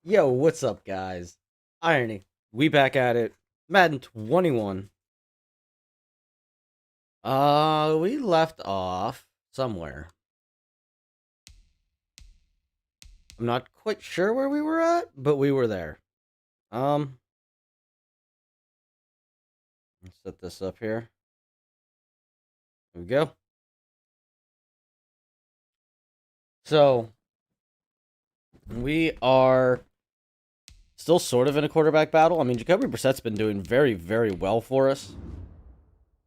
Yo, what's up, guys? Irony. We back at it. Madden 21. We left off somewhere. I'm not quite sure where we were at, but we were there. Um, let's set this up here. There we go. So, we are still sort of in a quarterback battle. I mean, Jacoby Brissett's been doing very, very well for us.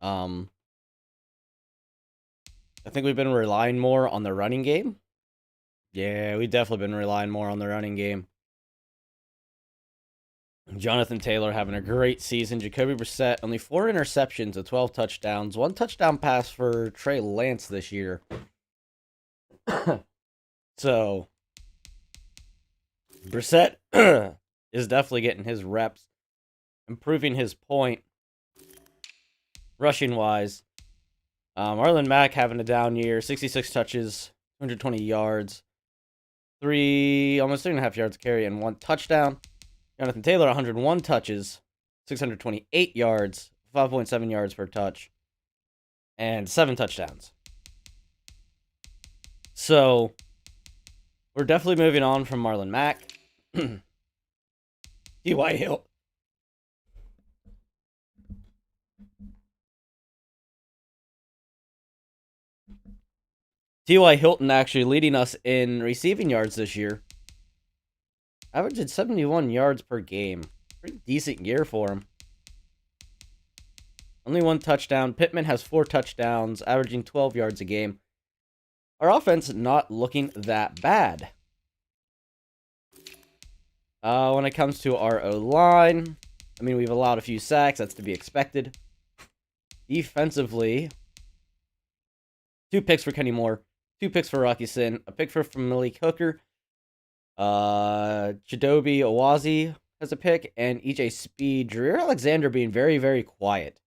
Um, I think we've been relying more on the running game. Yeah, we've definitely been relying more on the running game. Jonathan Taylor having a great season. Jacoby Brissett, only 4 interceptions and 12 touchdowns. 1 touchdown pass for Trey Lance this year. So, Brissett is definitely getting his reps, improving his point, rushing-wise. Marlon Mack having a down year, 66 touches, 220 yards, almost 3.5 yards carry, and 1 touchdown. Jonathan Taylor, 101 touches, 628 yards, 5.7 yards per touch, and 7 touchdowns. So, we're definitely moving on from Marlon Mack. T.Y. Hill. T.Y. Hilton actually leading us in receiving yards this year. Averaging 71 yards per game. Pretty decent year for him. Only 1 touchdown. Pittman has 4 touchdowns, averaging 12 yards a game. Our offense not looking that bad. When it comes to our O-line, I mean, we've allowed a few sacks. That's to be expected. Defensively, 2 picks for Kenny Moore, 2 picks for Rocky Sin, a pick for Malik Hooker. Chidobe Owazi has a pick, and EJ Speed. Jareer Alexander being very, very quiet.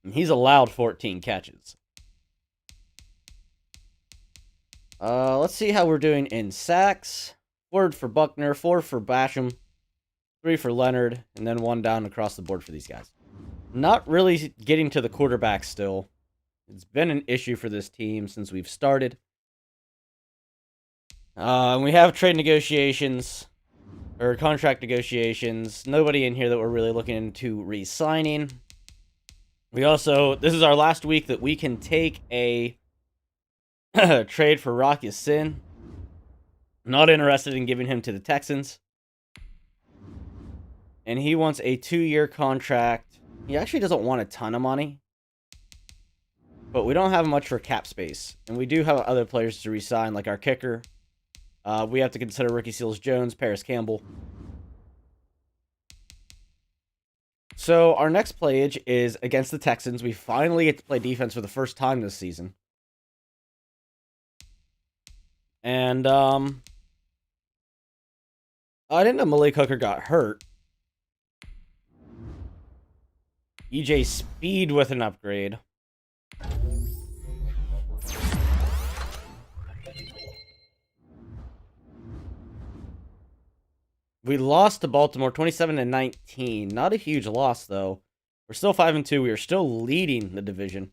And he's allowed 14 catches. Let's see how we're doing in sacks. 4 for Buckner, 4 for Basham, 3 for Leonard, and then 1 down across the board for these guys. Not really getting to the quarterback still. It's been an issue for this team since we've started. We have trade negotiations, or contract negotiations. Nobody in here that we're really looking into re-signing. We also, this is our last week that we can take a trade for Rocky Sin. Not interested in giving him to the Texans. And he wants a 2-year contract. He actually doesn't want a ton of money. But we don't have much for cap space. And we do have other players to re-sign, like our kicker. We have to consider Ricky Seals-Jones, Paris Campbell. So our next playage is against the Texans. We finally get to play defense for the first time this season. And I didn't know Malik Hooker got hurt. EJ Speed with an upgrade. We lost to Baltimore 27-19. Not a huge loss, though. We're still 5-2. We are still leading the division.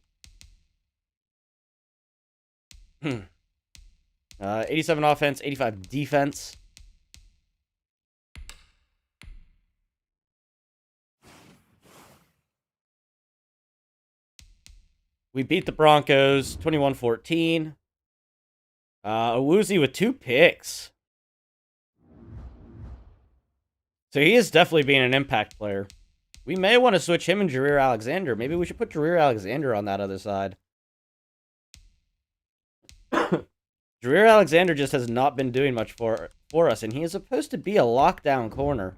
87 offense, 85 defense. We beat the Broncos 21-14. Awuzie with 2 picks. So he is definitely being an impact player. We may want to switch him and Jareer Alexander. Maybe we should put Jareer Alexander on that other side. Jareer Alexander just has not been doing much for us, and he is supposed to be a lockdown corner.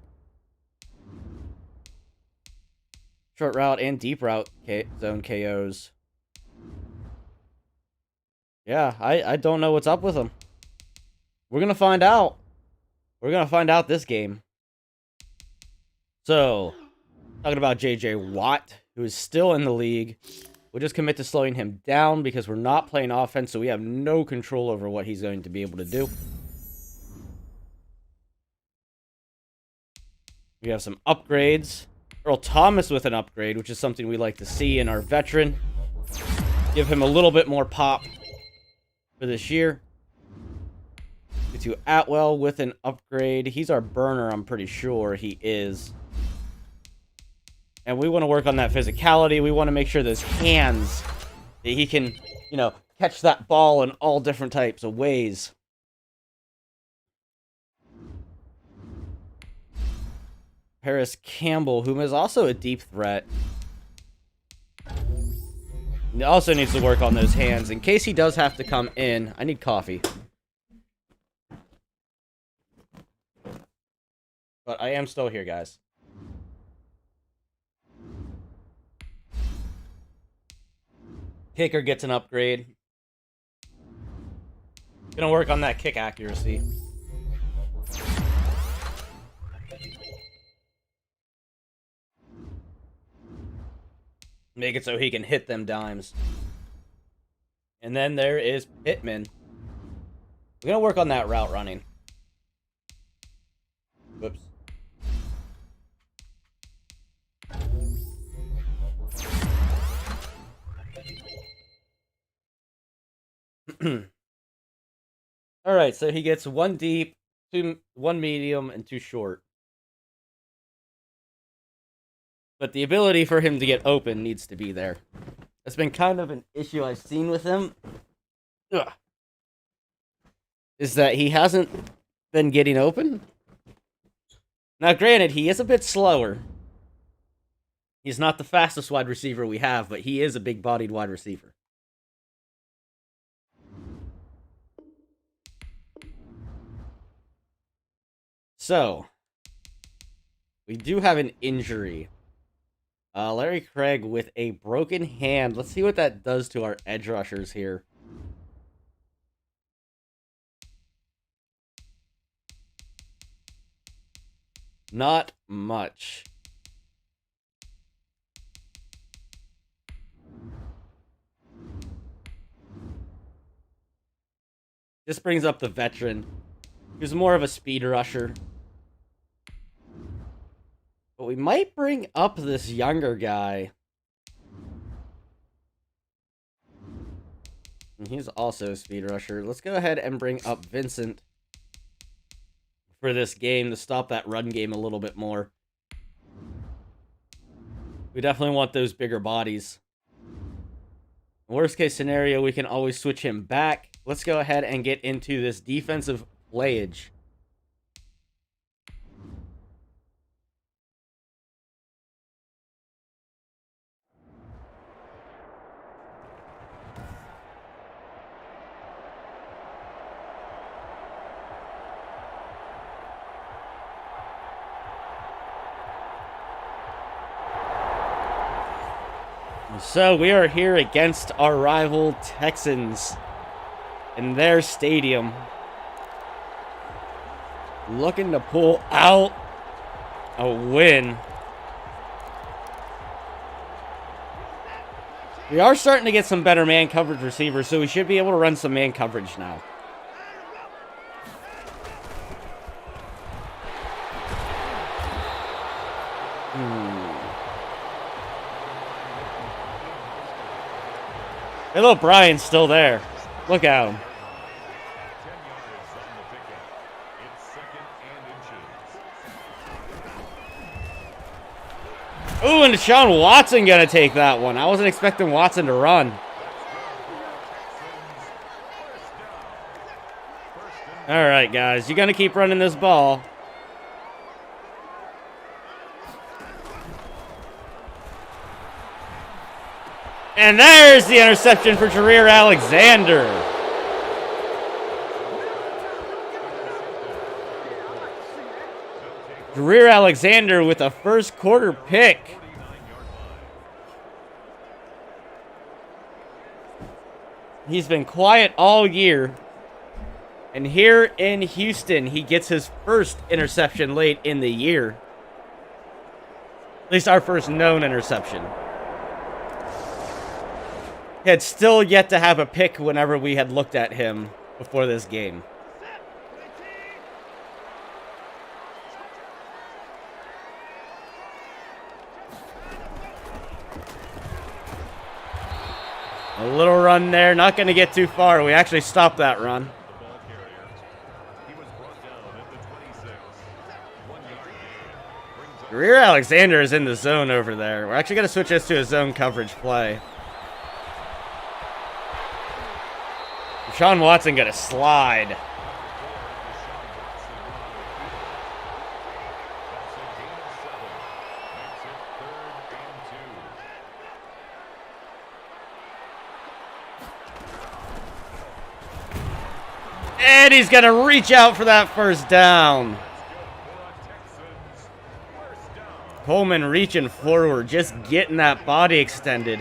Short route and deep route zone KOs. Yeah, I don't know what's up with him. We're going to find out. We're going to find out this game. So, talking about J.J. Watt, who is still in the league. We'll just commit to slowing him down because we're not playing offense, so we have no control over what he's going to be able to do. We have some upgrades. Earl Thomas with an upgrade, which is something we like to see in our veteran. Give him a little bit more pop for this year. Get to Atwell with an upgrade. He's our burner, I'm pretty sure he is. And we want to work on that physicality. We want to make sure those hands, that he can, you know, catch that ball in all different types of ways. Paris Campbell, who is also a deep threat. He also needs to work on those hands. In case he does have to come in, I need coffee. But I am still here, guys. Kicker gets an upgrade. Gonna work on that kick accuracy. Make it so he can hit them dimes. And then there is Pittman. We're gonna work on that route running. Whoops. Alright, so he gets 1 deep, 1 medium, and 2 short. But the ability for him to get open needs to be there. That's been kind of an issue I've seen with him. Ugh. Is that he hasn't been getting open. Now, granted, he is a bit slower. He's not the fastest wide receiver we have, but he is a big-bodied wide receiver. So, we do have an injury. Larry Craig with a broken hand. Let's see what that does to our edge rushers here. Not much. This brings up the veteran, who's more of a speed rusher. But we might bring up this younger guy. And he's also a speed rusher. Let's go ahead and bring up Vincent for this game to stop that run game a little bit more. We definitely want those bigger bodies. Worst case scenario, we can always switch him back. Let's go ahead and get into this defensive playage. So we are here against our rival Texans in their stadium, looking to pull out a win. We are starting to get some better man coverage receivers, so we should be able to run some man coverage now. Hey, look, Brian's still there. Look at him. Ooh, and Deshaun Watson gonna take that one. I wasn't expecting Watson to run. All right, guys, you're gonna keep running this ball. And there's the interception for Jareer Alexander. Jareer Alexander with a first quarter pick. He's been quiet all year. And here in Houston, he gets his first interception late in the year. At least our first known interception. He had still yet to have a pick whenever we had looked at him before this game. A little run there. Not going to get too far. We actually stopped that run. Rear Alexander is in the zone over there. We're actually going to switch this to a zone coverage play. Deshaun Watson going to slide. And he's going to reach out for that first down. Coleman reaching forward, just getting that body extended.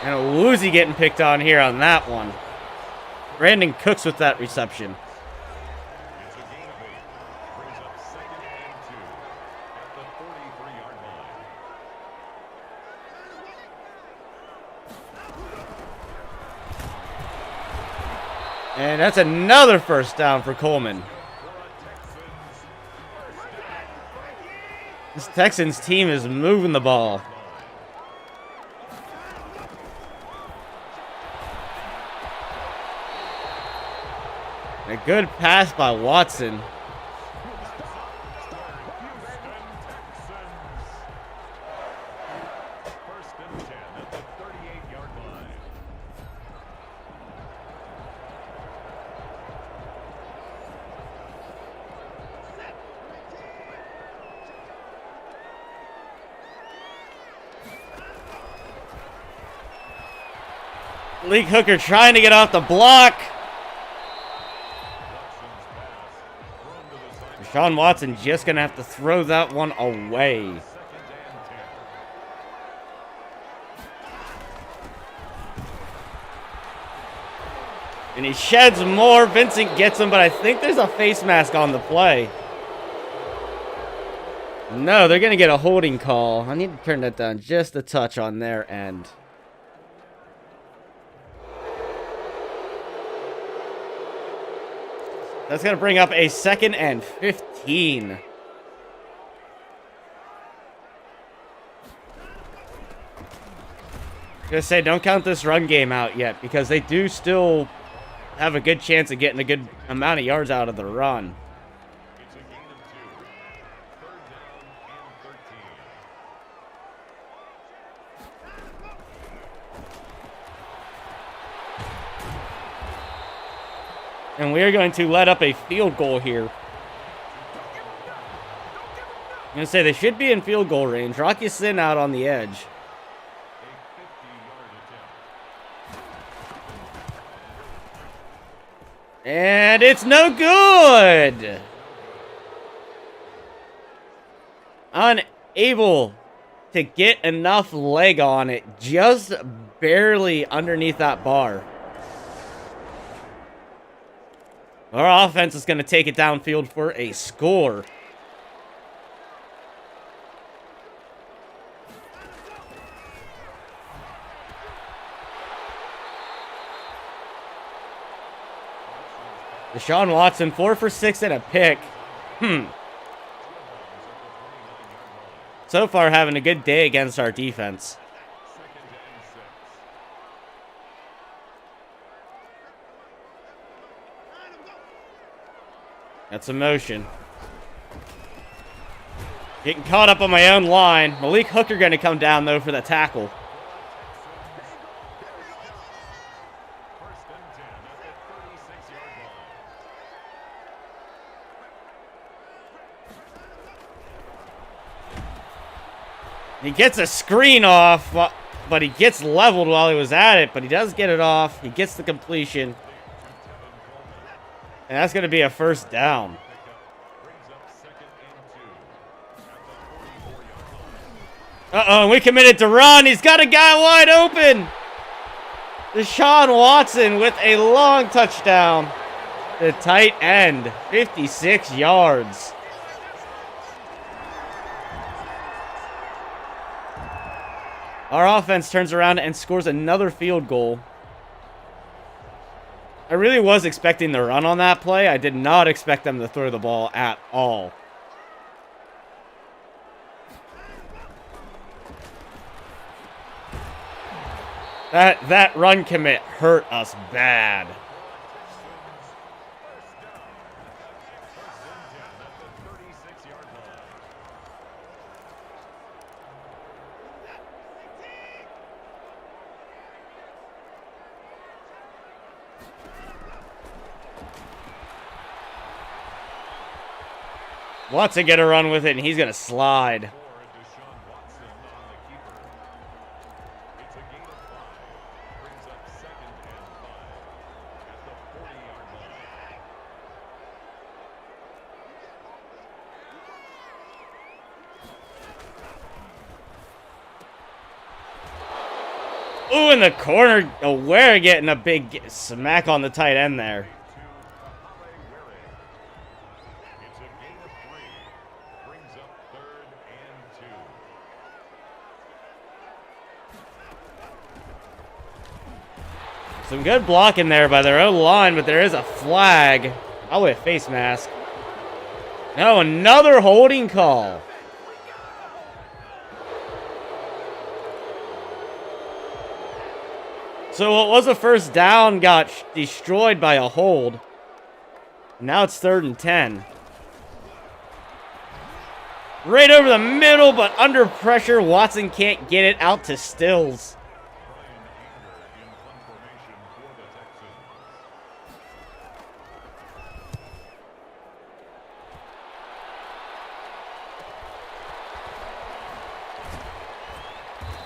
And a Woozy getting picked on here on that one. Brandon Cooks with that reception. And that's another first down for Coleman. This Texans team is moving the ball. A good pass by Watson. Malik Hooker trying to get off the block. Deshaun Watson just going to have to throw that one away. And he sheds more. Vincent gets him, but I think there's a face mask on the play. No, they're going to get a holding call. I need to turn that down just a touch on their end. That's going to bring up a 2nd and 15. Gonna say, don't count this run game out yet, because they do still have a good chance of getting a good amount of yards out of the run. And we are going to let up a field goal here. I'm going to say they should be in field goal range. Rocky Sin out on the edge. And it's no good. Unable to get enough leg on it. Just barely underneath that bar. Our offense is going to take it downfield for a score. Deshaun Watson, 4 for 6 and a pick. So far, having a good day against our defense. That's a motion. Getting caught up on my own line. Malik Hooker going to come down, though, for the tackle. He gets a screen off, but he gets leveled while he was at it, but he does get it off. He gets the completion. And that's going to be a first down. Uh-oh, we committed to run. He's got a guy wide open. Deshaun Watson with a long touchdown. The tight end, 56 yards. Our offense turns around and scores another field goal. I really was expecting the run on that play. I did not expect them to throw the ball at all. That run commit hurt us bad. Watson get a run with it, and he's going to slide. Ooh, in the corner, Aware getting a big smack on the tight end there. Some good blocking there by their own line, but there is a flag. Probably a face mask. No, another holding call. So what was a first down got destroyed by a hold. Now it's 3rd and 10. Right over the middle, but under pressure, Watson can't get it out to Stills.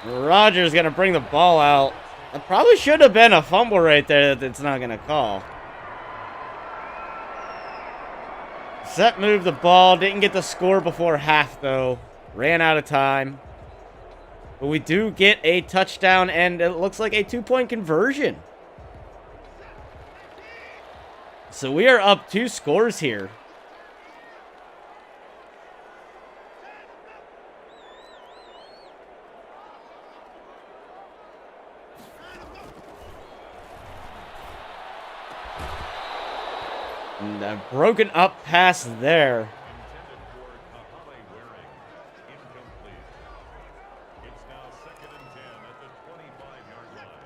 Rodgers going to bring the ball out. It probably should have been a fumble right there that it's not going to call. Set moved the ball. Didn't get the score before half, though. Ran out of time. But we do get a touchdown, and it looks like a 2-point conversion. So we are up 2 scores here. And a broken up pass there.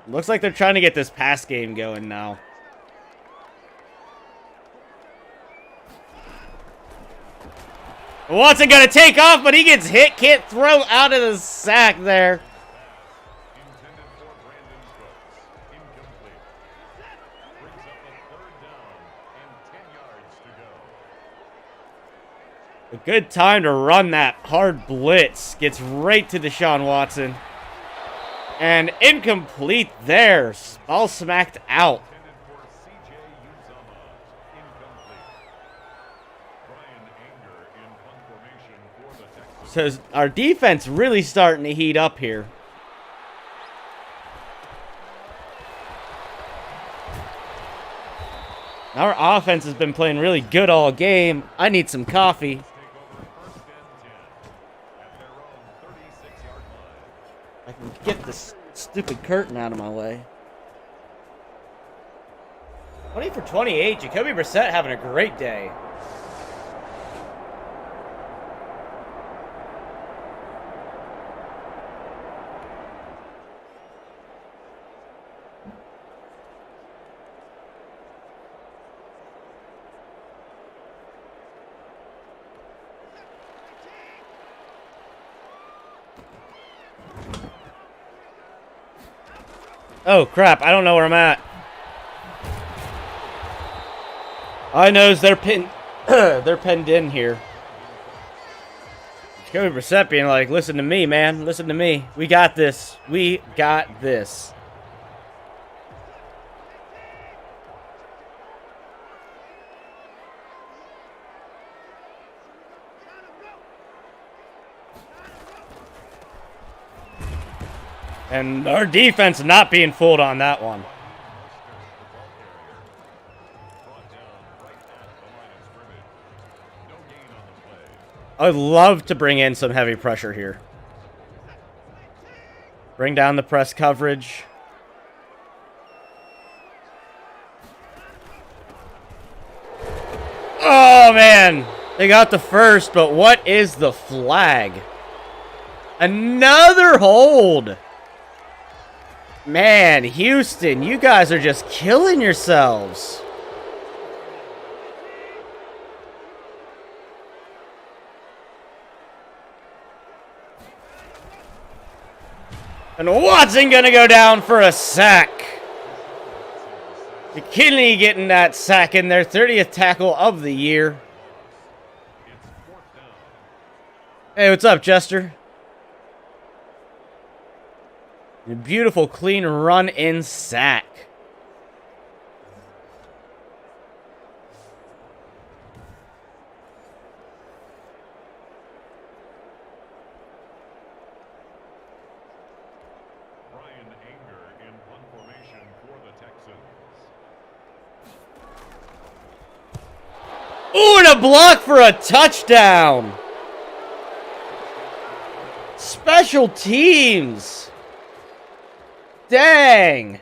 Looks like they're trying to get this pass game going now. Watson gonna take off, but he gets hit. Can't throw out of the sack there. A good time to run that hard blitz. Gets right to Deshaun Watson. And incomplete there. Ball smacked out. So our defense really starting to heat up here. Our offense has been playing really good all game. I need some coffee. I can get this stupid curtain out of my way. 20 for 28. Jacoby Brissett having a great day. Oh, crap. I don't know where I'm at. I knows they're pinned. They're pinned in here. Jacoby Brissett being like, listen to me, man. Listen to me. We got this. We got this. And our defense not being fooled on that one. I'd love to bring in some heavy pressure here. Bring down the press coverage. Oh, man. They got the first, but what is the flag? Another hold. Man, Houston, you guys are just killing yourselves. And Watson gonna go down for a sack. McKinney getting that sack in their 30th tackle of the year. Hey, what's up, Jester? A beautiful, clean run-in sack. Ooh, and a block for a touchdown. Special teams. Dang.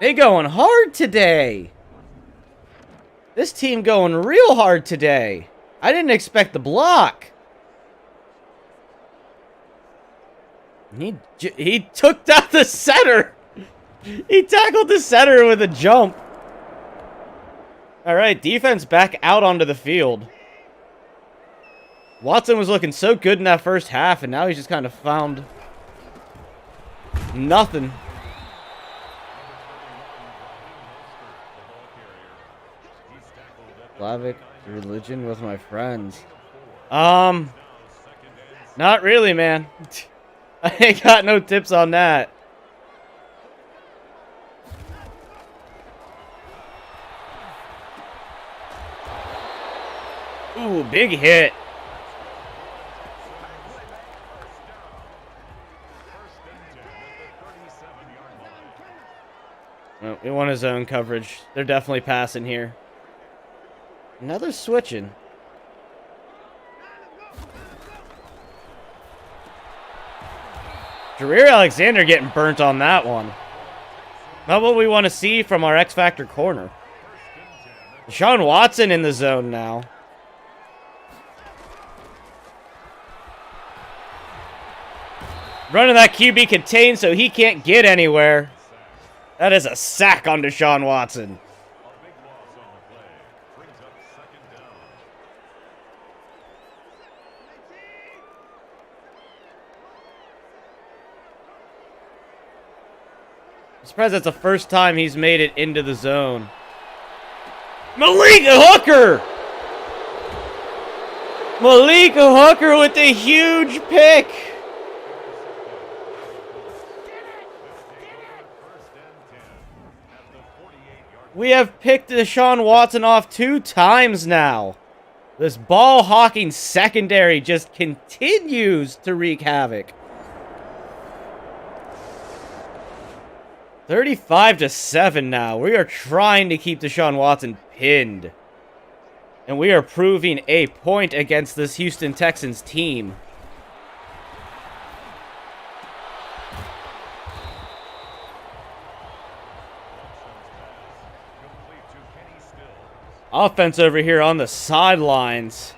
They going hard today. This team going real hard today. I didn't expect the block. He took down the center. He tackled the center with a jump. All right, defense back out onto the field. Watson was looking so good in that first half, and now he's just kind of found nothing. Slavic religion with my friends. Not really, man. I ain't got no tips on that. Ooh, big hit. Well, we want his own coverage. They're definitely passing here. Now they're switching. Jareer Alexander getting burnt on that one. Not what we want to see from our X Factor corner. Deshaun Watson in the zone now. Running that QB contained so he can't get anywhere. That is a sack on Deshaun Watson. I'm surprised that's the first time he's made it into the zone. Malika Hooker! Malika Hooker with the huge pick! We have picked Deshaun Watson off 2 times now. This ball-hawking secondary just continues to wreak havoc. 35-7 now. We are trying to keep Deshaun Watson pinned. And we are proving a point against this Houston Texans team. Offense over here on the sidelines.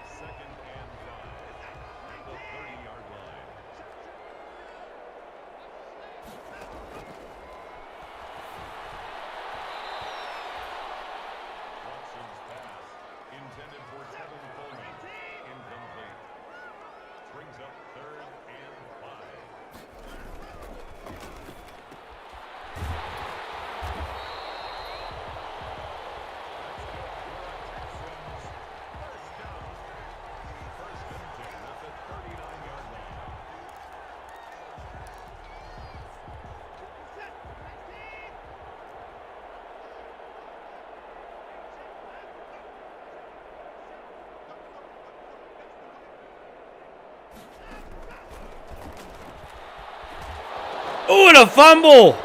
Ooh, and a fumble!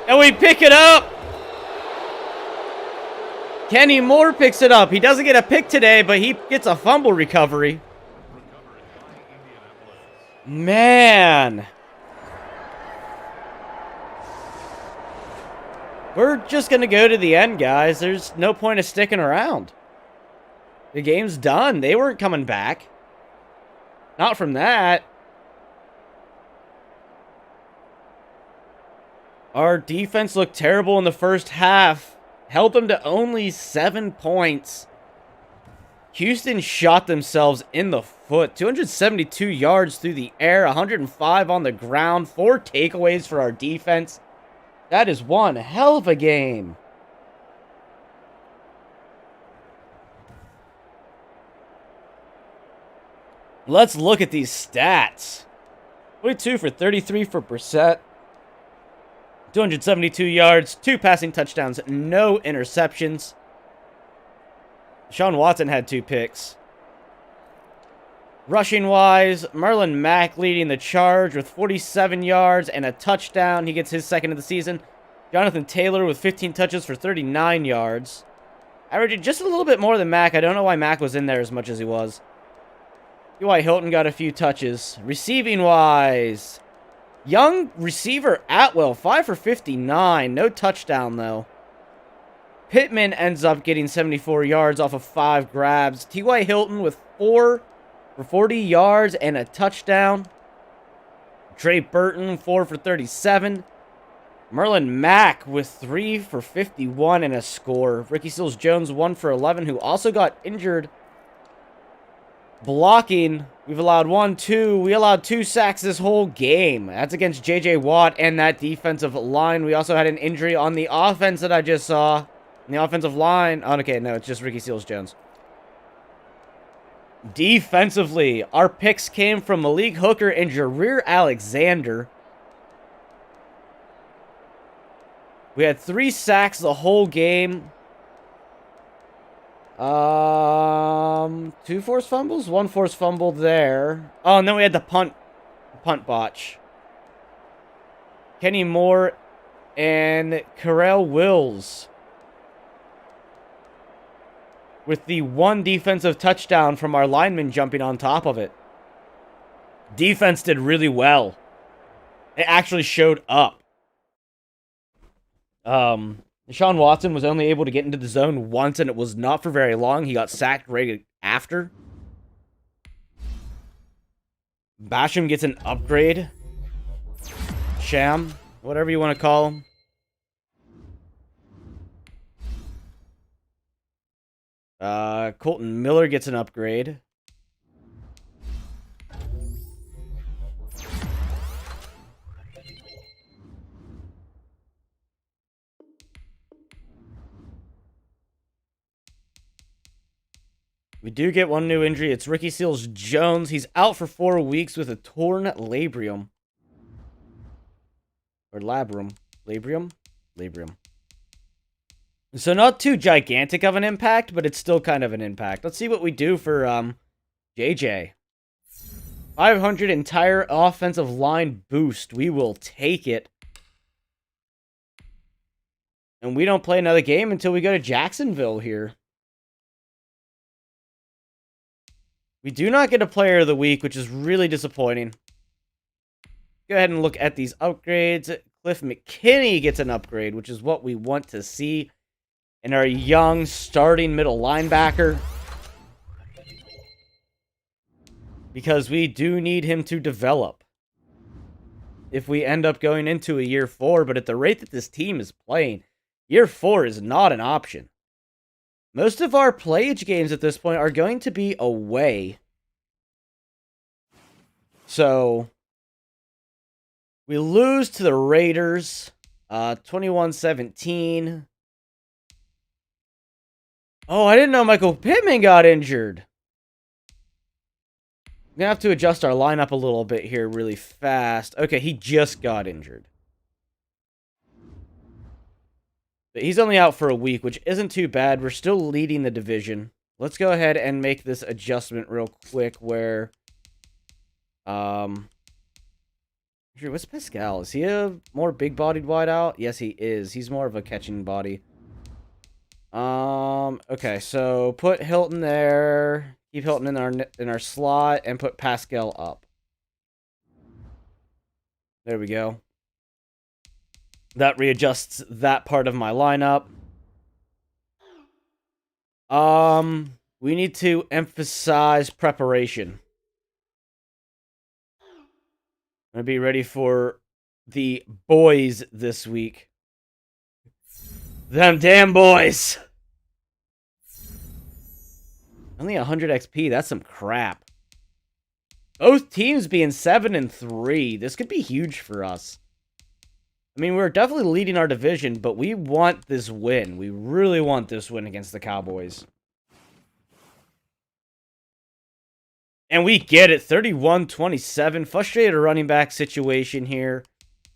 And we pick it up! Kenny Moore picks it up. He doesn't get a pick today, but he gets a fumble recovery. Man. We're just going to go to the end, guys. There's no point of sticking around. The game's done. They weren't coming back. Not from that. Our defense looked terrible in the first half. Held them to only 7 points. Houston shot themselves in the foot. 272 yards through the air, 105 on the ground, 4 takeaways for our defense. That is one hell of a game. Let's look at these stats. 42 for 33 for Brissett. 272 yards, 2 passing touchdowns, no interceptions. Deshaun Watson had 2 picks. Rushing-wise, Marlon Mack leading the charge with 47 yards and a touchdown. He gets his second of the season. Jonathan Taylor with 15 touches for 39 yards. Averaging just a little bit more than Mack. I don't know why Mack was in there as much as he was. T.Y. Hilton got a few touches. Receiving-wise, young receiver Atwell, 5 for 59. No touchdown, though. Pittman ends up getting 74 yards off of 5 grabs. T.Y. Hilton with 4 for 40 yards and a touchdown. Trey Burton, 4 for 37. Marlon Mack with 3 for 51 and a score. Ricky Seals-Jones, 1 for 11, who also got injured. Blocking, we've allowed 1, 2. We allowed 2 sacks this whole game. That's against J.J. Watt and that defensive line. We also had an injury on the offense that I just saw. In the offensive line. Oh, okay, no, it's just Ricky Seals-Jones. Defensively, our picks came from Malik Hooker and Jareer Alexander. We had 3 sacks the whole game. 2 forced fumbles? 1 forced fumble there. Oh, and then we had the punt botch. Kenny Moore and Carell Wills with the 1 defensive touchdown from our lineman jumping on top of it. Defense did really well. It actually showed up. Deshaun Watson was only able to get into the zone once, and it was not for very long. He got sacked right after. Basham gets an upgrade. Sham, whatever you want to call him. Colton Miller gets an upgrade. We do get 1 new injury. It's Ricky Seals-Jones. He's out for 4 weeks with a torn labrum. Or labrum. Labrum? Labrum. So not too gigantic of an impact, but it's still kind of an impact. Let's see what we do for JJ. 500 entire offensive line boost. We will take it. And we don't play another game until we go to Jacksonville here. We do not get a player of the week, which is really disappointing. Go ahead and look at these upgrades. Cliff McKinney gets an upgrade, which is what we want to see. And our young starting middle linebacker. Because we do need him to develop. If we end up going into a year 4, but at the rate that this team is playing, year 4 is not an option. Most of our playage games at this point are going to be away. So, we lose to the Raiders, 21-17. Oh, I didn't know Michael Pittman got injured. I'm going to have to adjust our lineup a little bit here really fast. Okay, he just got injured. But he's only out for a week, which isn't too bad. We're still leading the division. Let's go ahead and make this adjustment real quick where... what's Pascal? Is he a more big-bodied wideout? Yes, he is. He's more of a catching body. Okay, so put Hilton there. Keep Hilton in our slot and put Pascal up. There we go. That readjusts that part of my lineup. We need to emphasize preparation. I'm gonna be ready for the boys this week. Them damn boys. Only 100 XP. That's some crap. Both teams being 7-3. This could be huge for us. I mean, we're definitely leading our division, but we want this win. We really want this win against the Cowboys. And we get it. 31-27. Frustrated running back situation here.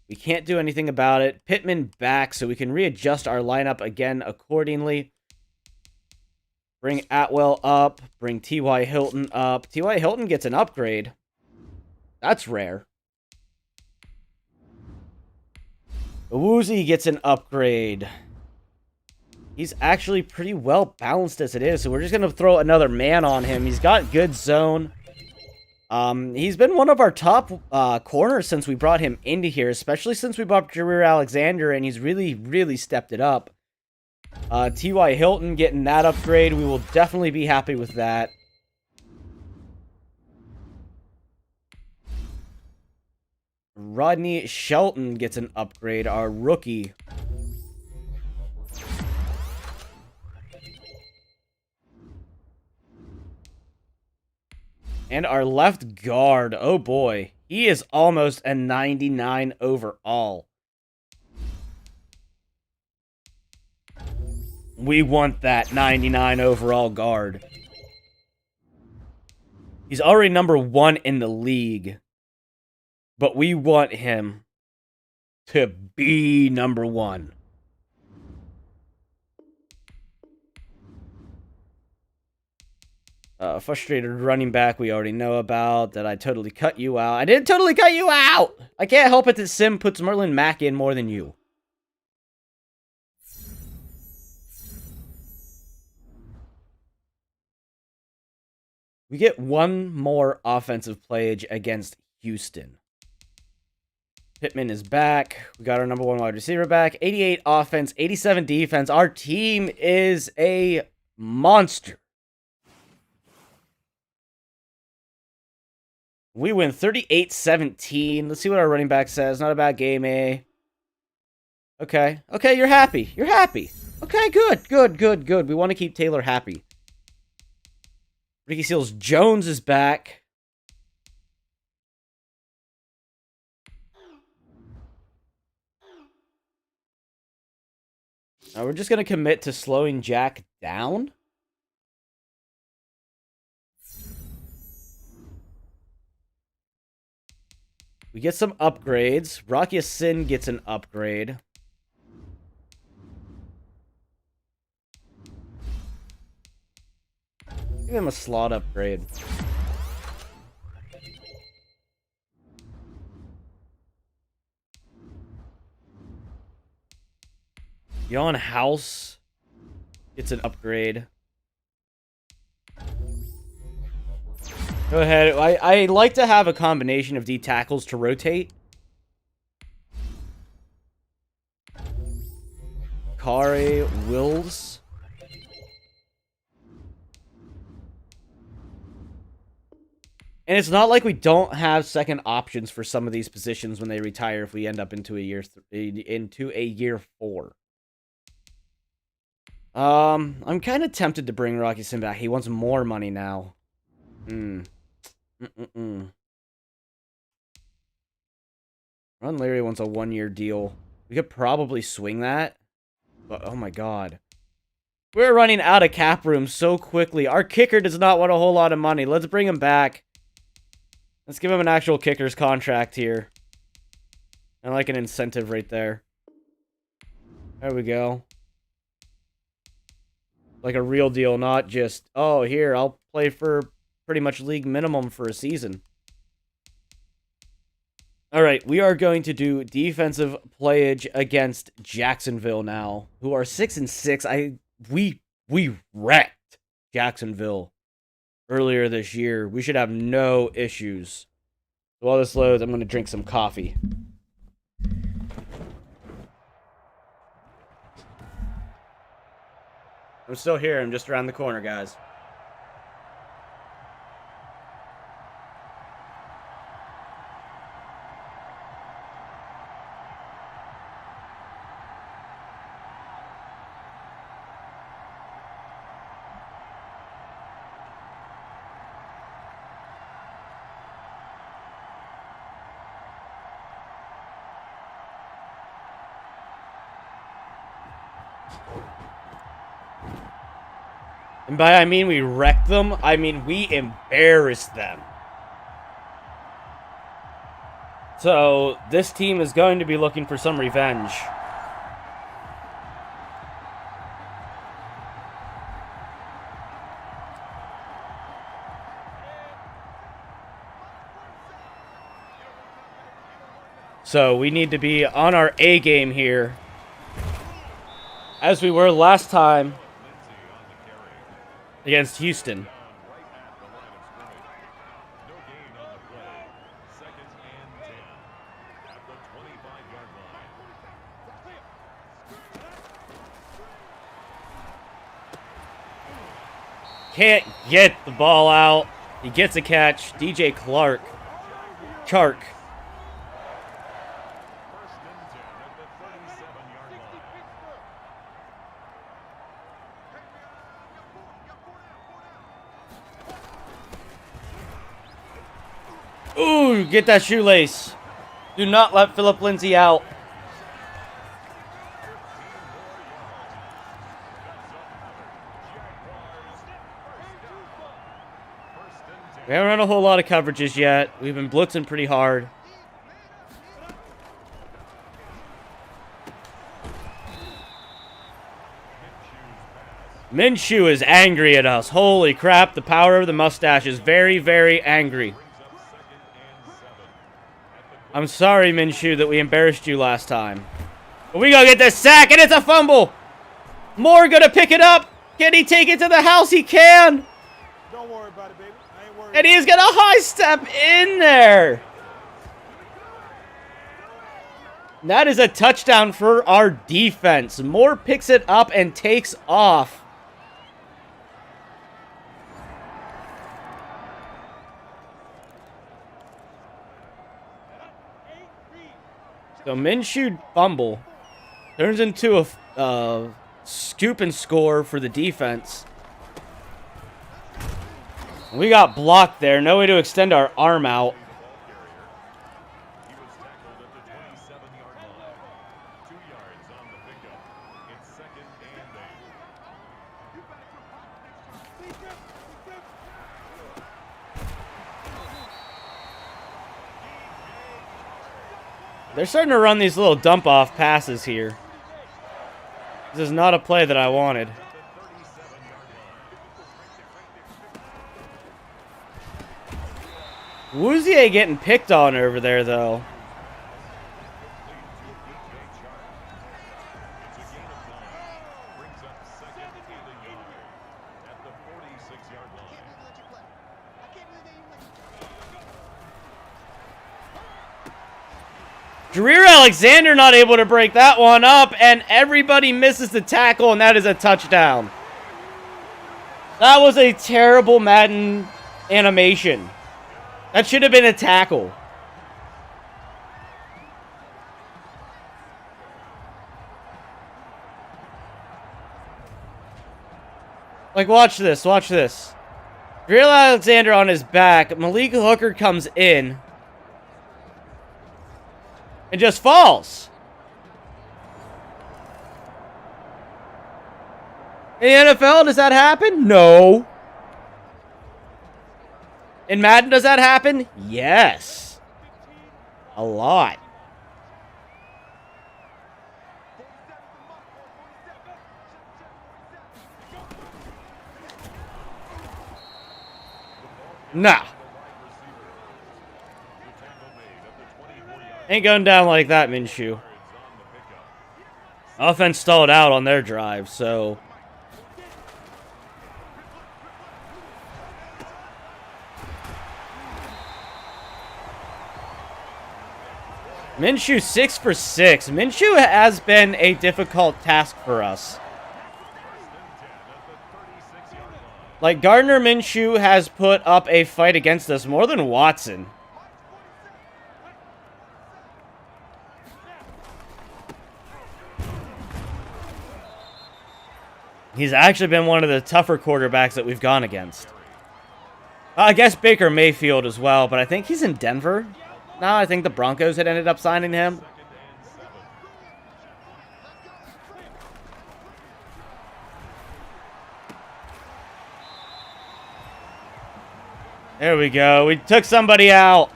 We can't do anything about it. Pittman back, so we can readjust our lineup again accordingly. Bring Atwell up. Bring T.Y. Hilton up. T.Y. Hilton gets an upgrade. That's rare. Woozy gets an upgrade. He's actually pretty well balanced as it is, so we're just going to throw another man on him. He's got good zone. He's been one of our top corners since we brought him into here, especially since we brought Jareer Alexander, and he's really, really stepped it up. T.Y. Hilton getting that upgrade. We will definitely be happy with that. Rodney Shelton gets an upgrade, our rookie. And our left guard, oh boy, he is almost a 99 overall. We want that 99 overall guard. He's already number 1 in the league. But we want him to be number 1. Frustrated running back we already know about. That I totally cut you out. I didn't totally cut you out! I can't help it that Sim puts Merlin Mack in more than you. We get one more offensive play against Houston. Pittman is back. We got our number 1 wide receiver back. 88 offense, 87 defense. Our team is a monster. We win 38-17. Let's see what our running back says. Not a bad game, eh? Okay. Okay, you're happy. You're happy. Okay, good. Good, good, good. We want to keep Taylor happy. Ricky Seals-Jones is back. Now we're just going to commit to slowing Jack down. We get some upgrades. Rocky Sin gets an upgrade. Give him a slot upgrade. Yon House gets an upgrade. Go ahead. I like to have a combination of D tackles to rotate. Kari Wills. And it's not like we don't have second options for some of these positions when they retire if we end up into a year 4. I'm kind of tempted to bring Rocky Sin back. He wants more money now. Ron Larry wants a 1-year deal. We could probably swing that. But, oh my god. We're running out of cap room so quickly. Our kicker does not want a whole lot of money. Let's bring him back. Let's give him an actual kicker's contract here. I like an incentive right there. There we go. Like a real deal, not just, oh, here, I'll play for pretty much league minimum for a season. All right, we are going to do defensive playage against Jacksonville now, who are 6-6. We wrecked Jacksonville earlier this year. We should have no issues. So while this loads, I'm going to drink some coffee. I'm still here. I'm just around the corner, guys. And by I mean we wrecked them, I mean we embarrassed them. So, this team is going to be looking for some revenge. So, we need to be on our A game here, as we were last time against Houston. Can't get the ball out. He gets a catch. DJ Chark. Ooh, get that shoelace. Do not let Philip Lindsay out. We haven't run a whole lot of coverages yet. We've been blitzing pretty hard. Minshew is angry at us. Holy crap, the power of the mustache is very, very angry. I'm sorry, Minshew, that we embarrassed you last time. But we gonna get this sack, and it's a fumble! Moore gonna pick it up! Can he take it to the house? He can! Don't worry about it, baby. I ain't worried. And he's gonna high step in there! That is a touchdown for our defense. Moore picks it up and takes off. So Minshew fumble turns into a scoop and score for the defense. We got blocked there. No way to extend our arm out. They're starting to run these little dump-off passes here. This is not a play that I wanted. Woozier getting picked on over there, though. Jareer Alexander not able to break that one up, and everybody misses the tackle, and that is a touchdown. That was a terrible Madden animation. That should have been a tackle. Like, watch this, watch this. Jareer Alexander on his back, Malik Hooker comes in. And just falls. In the NFL, does that happen? No. In Madden, does that happen? Yes. A lot. Nah. Ain't going down like that, Minshew. Offense stalled out on their drive, so... Minshew 6 for 6. Minshew has been a difficult task for us. Like, Gardner Minshew has put up a fight against us more than Watson. He's actually been one of the tougher quarterbacks that we've gone against. I guess Baker Mayfield as well, but I think he's in Denver. No, I think the Broncos had ended up signing him. There we go. We took somebody out.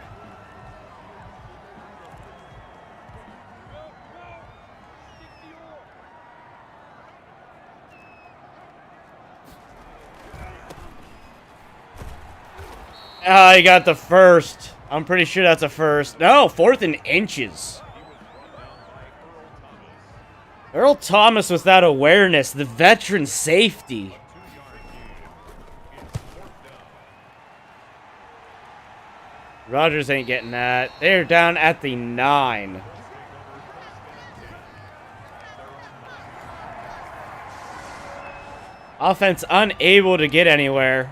Ah, he got the first. I'm pretty sure that's a first. No, 4th and inches. Earl Thomas with that awareness, the veteran safety. Rodgers ain't getting that. They're down at the 9. Offense unable to get anywhere.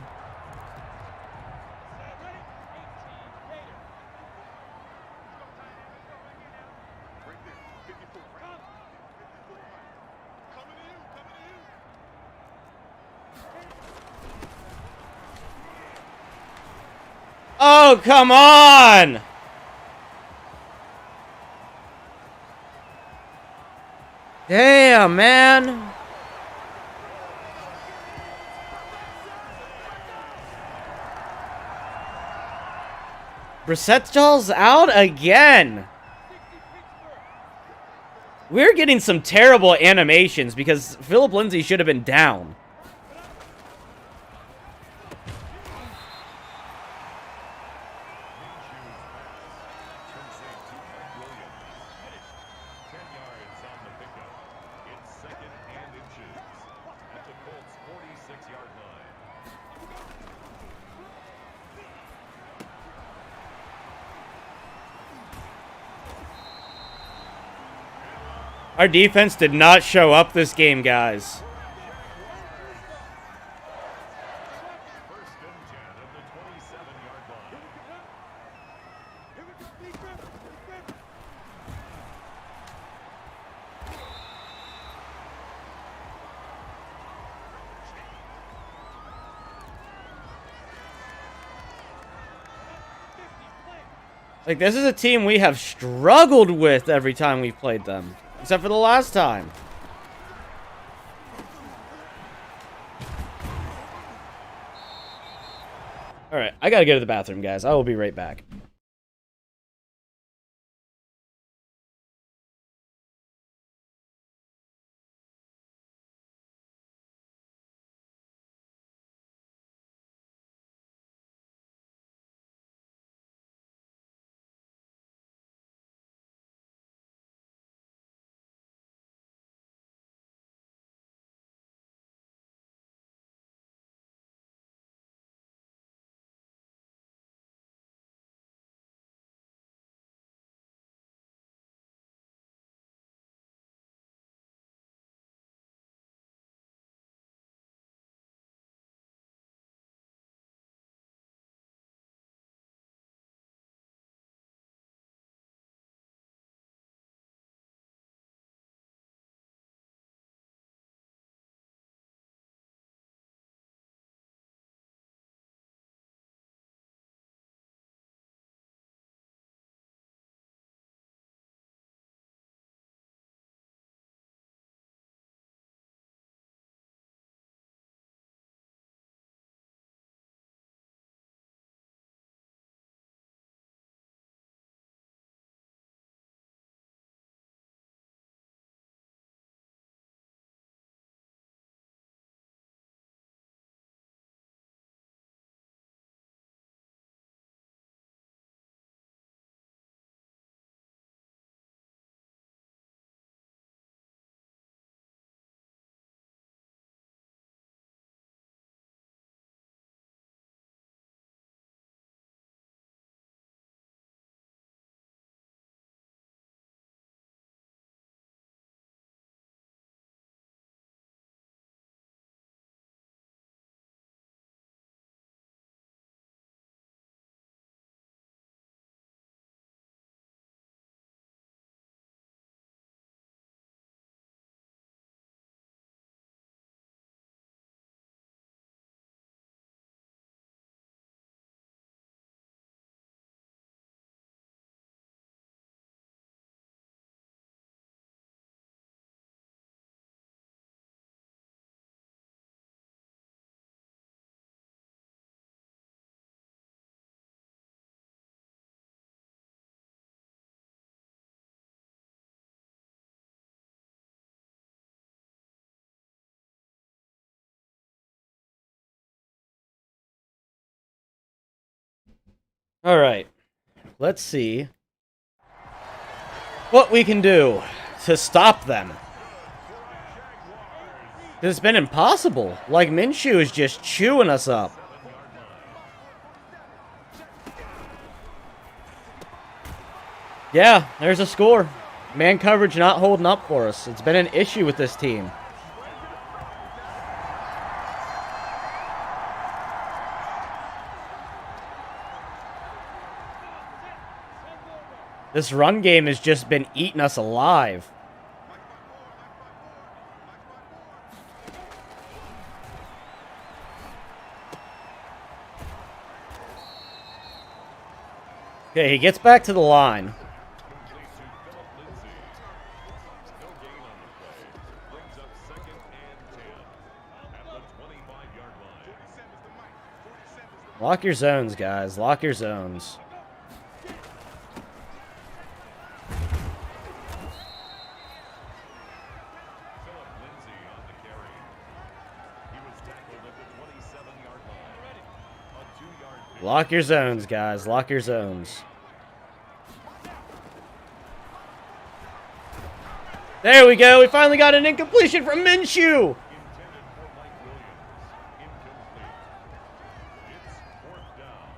Oh, come on! Damn, man. Brissett's out again. We're getting some terrible animations because Philip Lindsay should have been down. Our defense did not show up this game, guys. Like, this is a team we have struggled with every time we've played them. Except for the last time. Alright, I gotta go to the bathroom, guys. I will be right back. All right. Let's see what we can do to stop them. It's been impossible. Like, Minshew is just chewing us up. Yeah, there's a score. Man coverage not holding up for us. It's been an issue with this team. This run game has just been eating us alive. Okay, he gets back to the line. Lock your zones, guys. Lock your zones. Lock your zones, guys. Lock your zones. There we go. We finally got an incompletion from Minshew.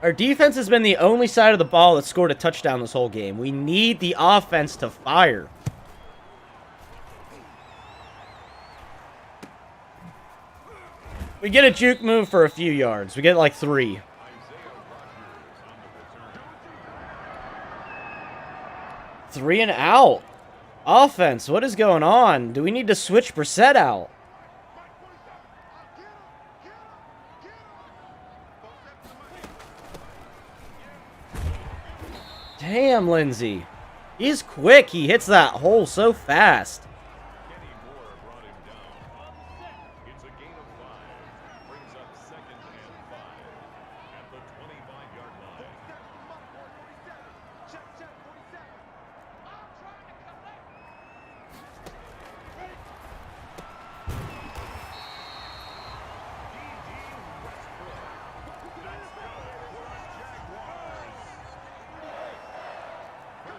Our defense has been the only side of the ball that scored a touchdown this whole game. We need the offense to fire. We get a juke move for a few yards. We get like 3. Three and out. Offense, what is going on? Do we need to switch Brissett out? Damn, Lindsey. He's quick. He hits that hole so fast.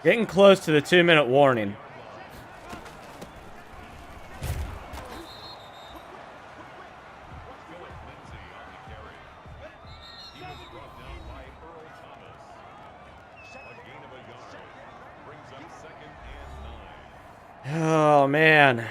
Getting close to the 2-minute warning. Oh, man.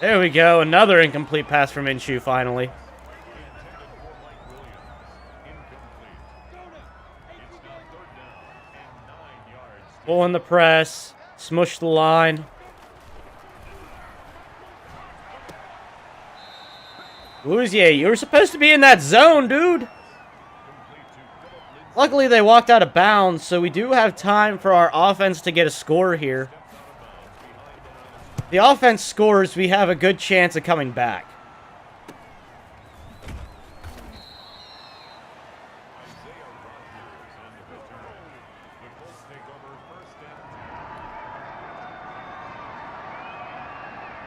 There we go. Another incomplete pass from Minshew, finally. Pull in the press. Smush the line. Louisier, you were supposed to be in that zone, dude. Luckily, they walked out of bounds, so we do have time for our offense to get a score here. The offense scores, we have a good chance of coming back.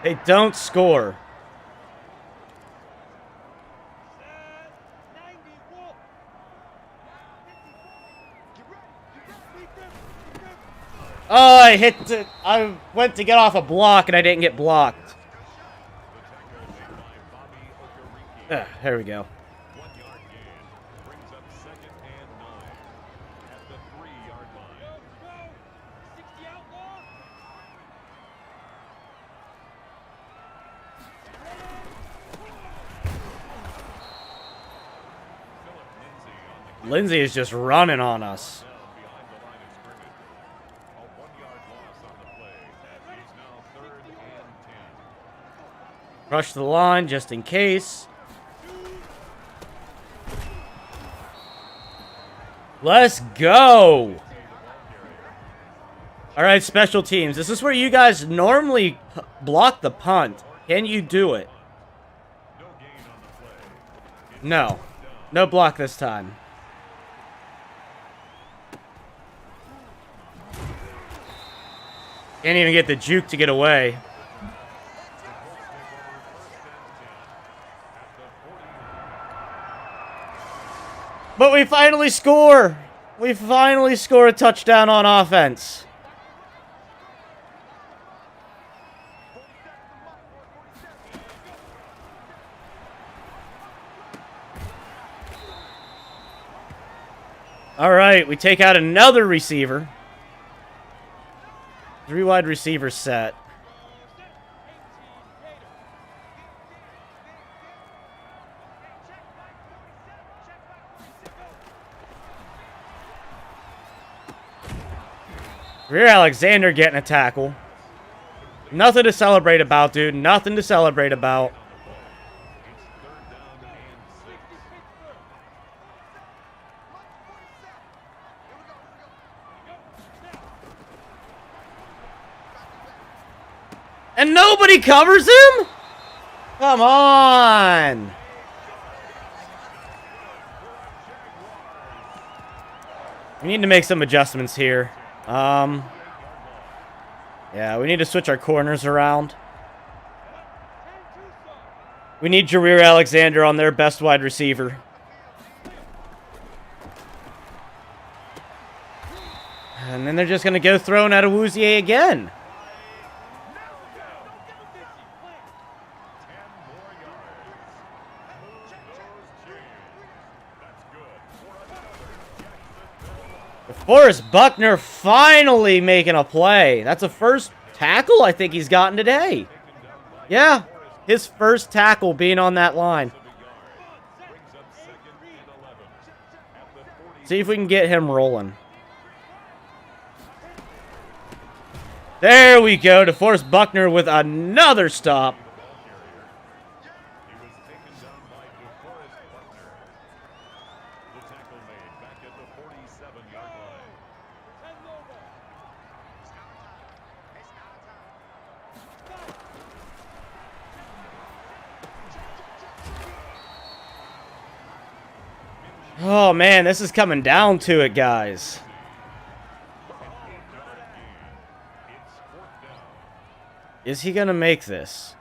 They don't score. Oh, I hit it. I went to get off a block and I didn't get blocked. There we go. Lindsey is just running on us. Rush the line just in case. Let's go. All right, special teams. This is where you guys normally block the punt. Can you do it? No. No block this time. Can't even get the juke to get away. But we finally score! We finally score a touchdown on offense. All right, we take out another receiver. 3 wide receivers set. Rear Alexander getting a tackle. Nothing to celebrate about, dude. Nothing to celebrate about. And nobody covers him? Come on. We need to make some adjustments here. Yeah, we need to switch our corners around. We need Jareer Alexander on their best wide receiver. And then they're just going to go throwing at Awuzie again. Forrest Buckner finally making a play. That's the first tackle I think he's gotten today. Yeah, his first tackle being on that line. See if we can get him rolling. There we go. DeForest Buckner with another stop. Oh, man, this is coming down to it, guys. Is he going to make this?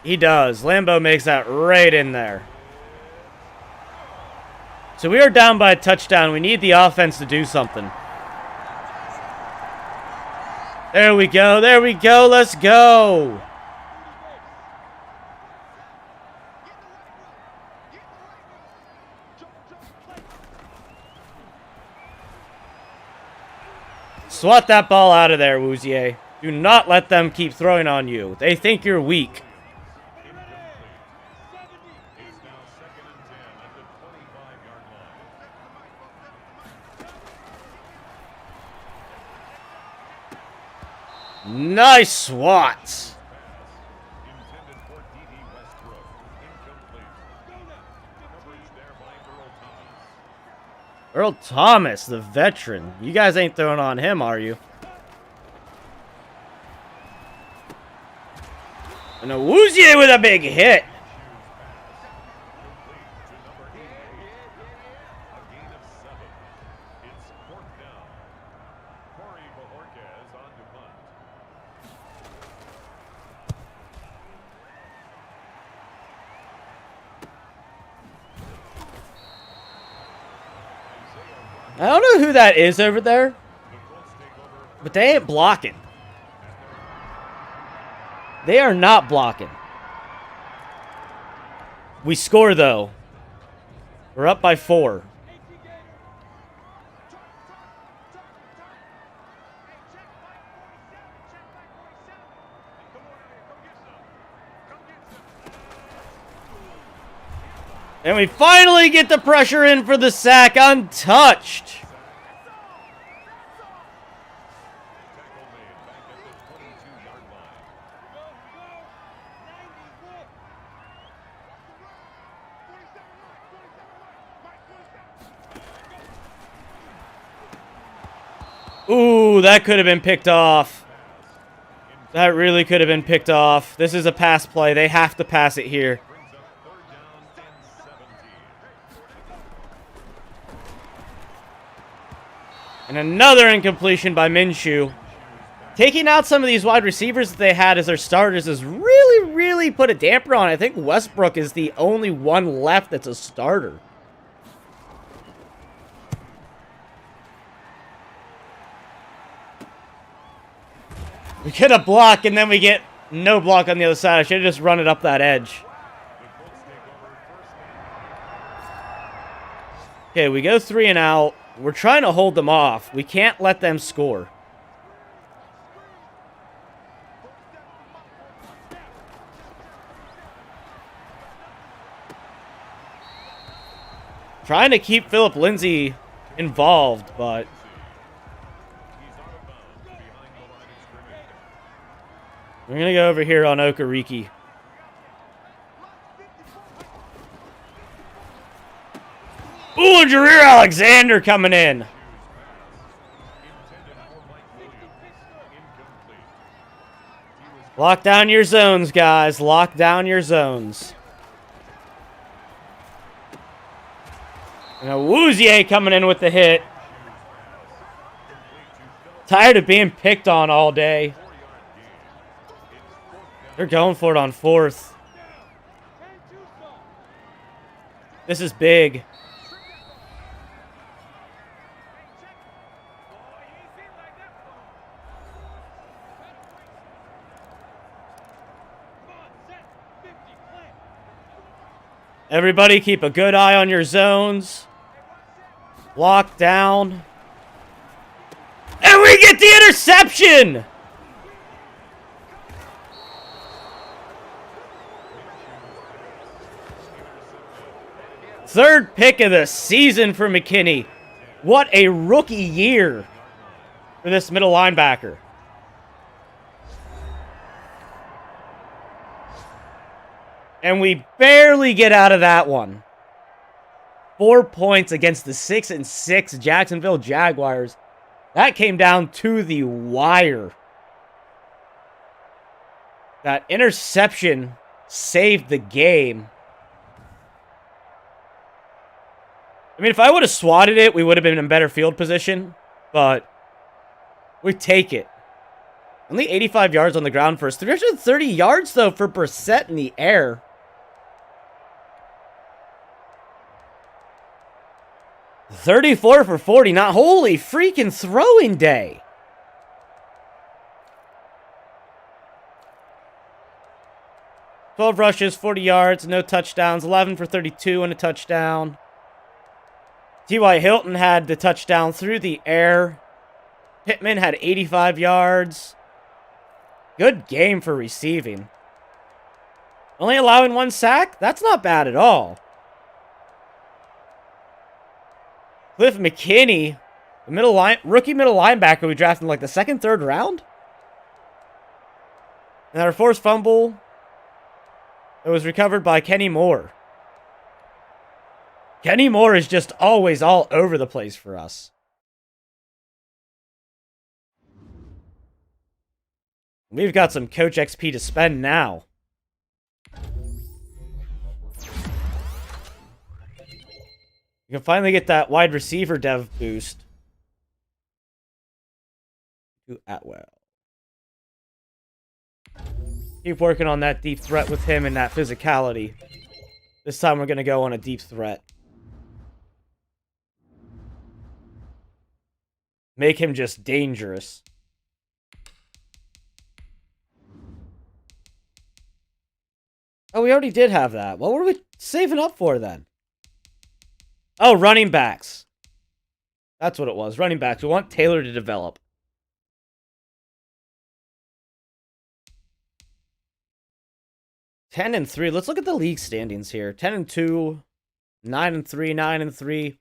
He does. Lambeau makes that right in there. So we are down by a touchdown. We need the offense to do something. There we go. There we go. Let's go. Swat that ball out of there, Wouzier. Do not let them keep throwing on you. They think you're weak. Nice swats. Earl Thomas, the veteran. You guys ain't throwing on him, are you? And Awuzie with a big hit. I don't know who that is over there, but they ain't blocking. They are not blocking. We score, though. We're up by 4. And we finally get the pressure in for the sack, untouched. Ooh, that could have been picked off. That really could have been picked off. This is a pass play. They have to pass it here. And another incompletion by Minshew. Taking out some of these wide receivers that they had as their starters has really, really put a damper on it. I think Westbrook is the only one left that's a starter. We get a block, and then we get no block on the other side. I should have just run it up that edge. Okay, we go 3 and out. We're trying to hold them off. We can't let them score. Trying to keep Philip Lindsay involved, but... we're going to go over here on Okereke. Ooh, Jareer Alexander coming in. Lock down your zones, guys. Lock down your zones. Now, Woozier coming in with the hit. Tired of being picked on all day. They're going for it on 4th. This is big. Everybody keep a good eye on your zones. Lock down. And we get the interception! Third pick of the season for McKinney. What a rookie year for this middle linebacker. And we barely get out of that one. 4 points against the 6-6 Jacksonville Jaguars. That came down to the wire. That interception saved the game. I mean, if I would have swatted it, we would have been in better field position. But we take it. Only 85 yards on the ground first. 330 yards, though, for Brissett in the air. $34 for 40. Not holy freaking throwing day. $12 rushes, 40 yards, no touchdowns. 11 for 32 and a touchdown. T.Y. Hilton had the touchdown through the air. Pittman had 85 yards. Good game for receiving. Only allowing 1 sack? That's not bad at all. Cliff McKinney, the rookie middle linebacker we drafted in like the 2nd, 3rd round. And our forced fumble, it was recovered by Kenny Moore. Kenny Moore is just always all over the place for us. We've got some Coach XP to spend now. You can finally get that wide receiver dev boost. To Atwell. Keep working on that deep threat with him and that physicality. This time we're going to go on a deep threat. Make him just dangerous. Oh, we already did have that. What were we saving up for then? Oh, running backs. That's what it was. Running backs. We want Taylor to develop. $10 and 3. Let's look at the league standings here. 10 and 2, 9 and 3, 9 and 3.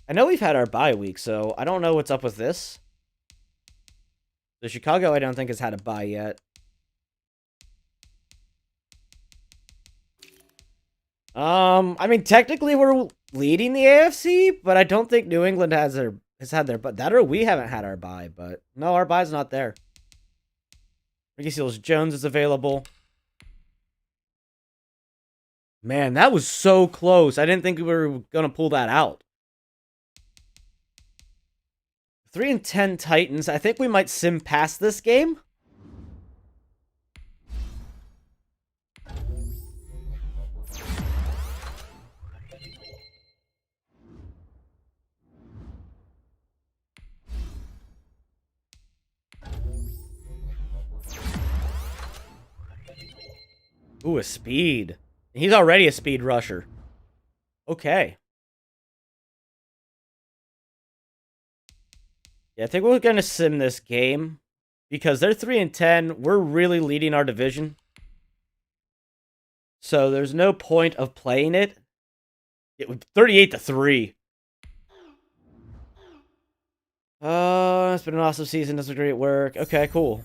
I know we've had our bye week, so I don't know what's up with this. The Chicago, I don't think has had a bye yet. I mean, technically we're leading the AFC, but I don't think New England has had their, but that or we haven't had our bye, but no, our bye's not there. Ricky Seals-Jones is available. Man, that was so close. I didn't think we were going to pull that out. 3-10 Titans. I think we might sim past this game. Ooh, a speed. He's already a speed rusher. Okay. Yeah, I think we're going to sim this game because they're 3-10. We're really leading our division. So there's no point of playing it. It would 38-3. It's been an awesome season. Does great work. Okay, cool.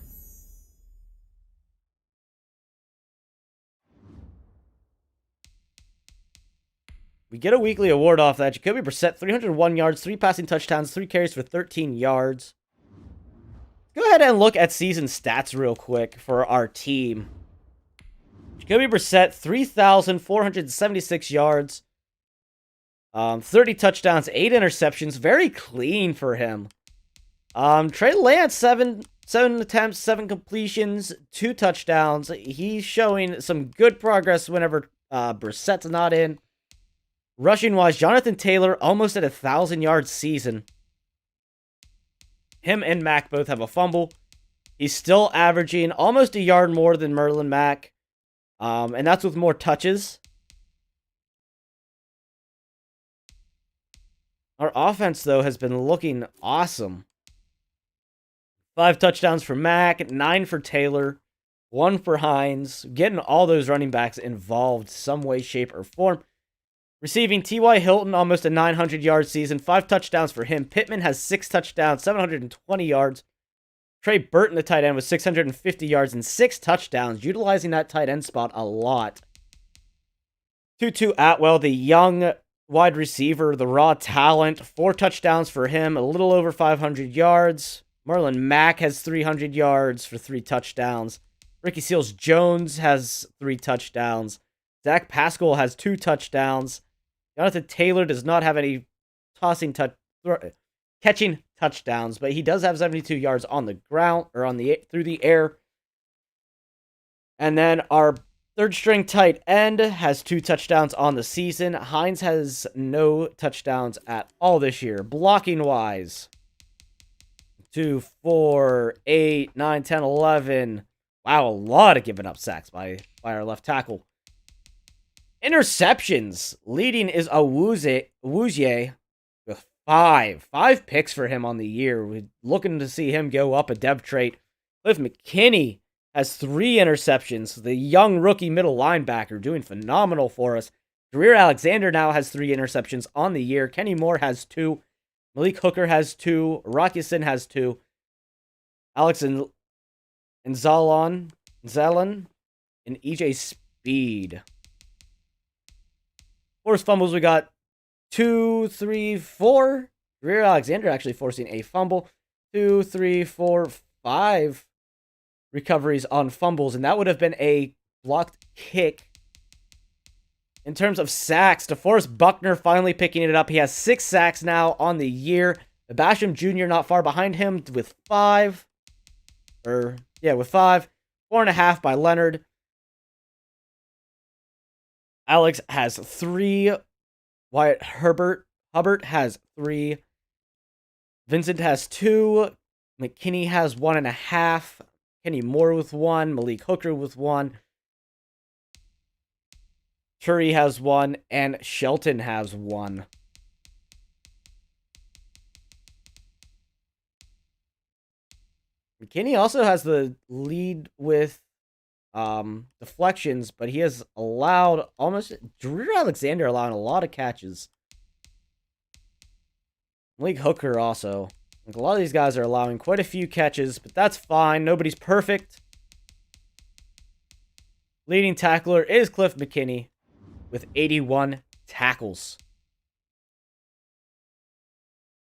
We get a weekly award off that. Jacoby Brissett, 301 yards, 3 passing touchdowns, 3 carries for 13 yards. Go ahead and look at season stats real quick for our team. Jacoby Brissett, 3,476 yards, 30 touchdowns, 8 interceptions. Very clean for him. Trey Lance, 7 attempts, 7 completions, 2 touchdowns. He's showing some good progress whenever Brissett's not in. Rushing-wise, Jonathan Taylor almost at 1,000-yard season. Him and Mack both have a fumble. He's still averaging almost a yard more than Merlin Mack. And that's with more touches. Our offense, though, has been looking awesome. 5 touchdowns for Mack, 9 for Taylor, 1 for Hines. Getting all those running backs involved some way, shape, or form. Receiving, T.Y. Hilton, almost a 900-yard season. 5 touchdowns for him. Pittman has 6 touchdowns, 720 yards. Trey Burton, the tight end, with 650 yards and 6 touchdowns, utilizing that tight end spot a lot. Tutu Atwell, the young wide receiver, the raw talent. 4 touchdowns for him, a little over 500 yards. Marlon Mack has 300 yards for 3 touchdowns. Ricky Seals-Jones has 3 touchdowns. Zach Pascal has 2 touchdowns. Jonathan Taylor does not have any catching touchdowns, but he does have 72 yards on the ground or through the air. And then our third string tight end has 2 touchdowns on the season. Hines has no touchdowns at all this year. Blocking wise, 2, 4, 8, 9, 10, 11. Wow, a lot of giving up sacks by our left tackle. Interceptions. Leading is Awuzie with 5. 5 picks for him on the year. We're looking to see him go up a depth trait. Cliff McKinney has 3 interceptions. The young rookie middle linebacker doing phenomenal for us. Jareer Alexander now has 3 interceptions on the year. Kenny Moore has 2. Malik Hooker has 2. Rockison has 2. Alex and Zalon, and EJ Speed. Forced fumbles, we got 2, 3, 4. Jareer Alexander actually forcing a fumble. 2, 3, 4, 5 recoveries on fumbles, and that would have been a blocked kick. In terms of sacks, DeForest Buckner finally picking it up. He has 6 sacks now on the year. Basham Jr. not far behind him with 5. With 5. 4.5 by Leonard. Alex has 3. Wyatt Hubbard has 3. Vincent has 2. McKinney has 1.5. Kenny Moore with 1. Malik Hooker with 1. Turi has 1. And Shelton has 1. McKinney also has the lead with deflections, but he has allowed Jareer Alexander allowing a lot of catches. Malik Hooker also. Like, a lot of these guys are allowing quite a few catches, but that's fine. Nobody's perfect. Leading tackler is Cliff McKinney with 81 tackles.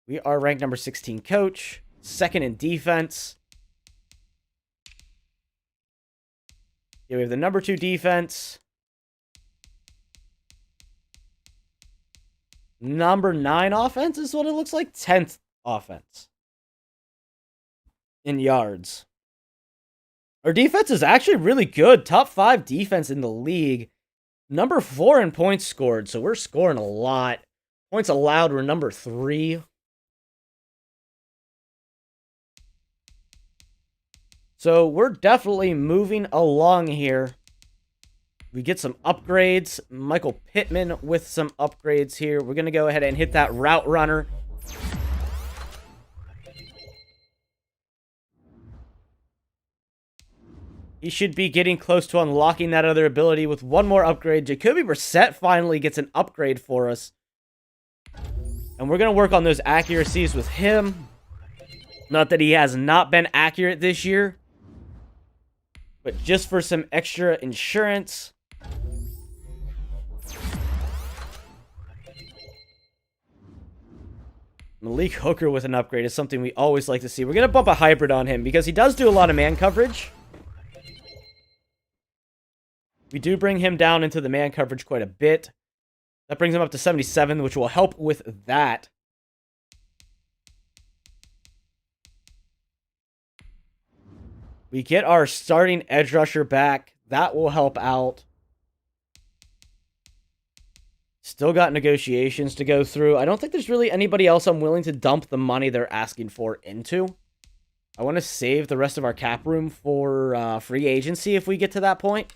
We are ranked number 16 coach, 2nd in defense. Yeah, we have the number 2 defense. Number 9 offense is what it looks like. 10th offense. in yards. Our defense is actually really good. Top 5 defense in the league. Number 4 in points scored, so we're scoring a lot. Points allowed, we're number 3. So we're definitely moving along here. We get some upgrades. Michael Pittman with some upgrades here. We're going to go ahead and hit that route runner. He should be getting close to unlocking that other ability with one more upgrade. Jacoby Brissett finally gets an upgrade for us. And we're going to work on those accuracies with him. Not that he has not been accurate this year, but just for some extra insurance. Malik Hooker with an upgrade is something we always like to see. We're going to bump a hybrid on him because he does do a lot of man coverage. We do bring him down into the man coverage quite a bit. That brings him up to 77, which will help with that. We get our starting edge rusher back. That will help out. Still got negotiations to go through. I don't think there's really anybody else I'm willing to dump the money they're asking for into. I want to save the rest of our cap room for free agency if we get to that point.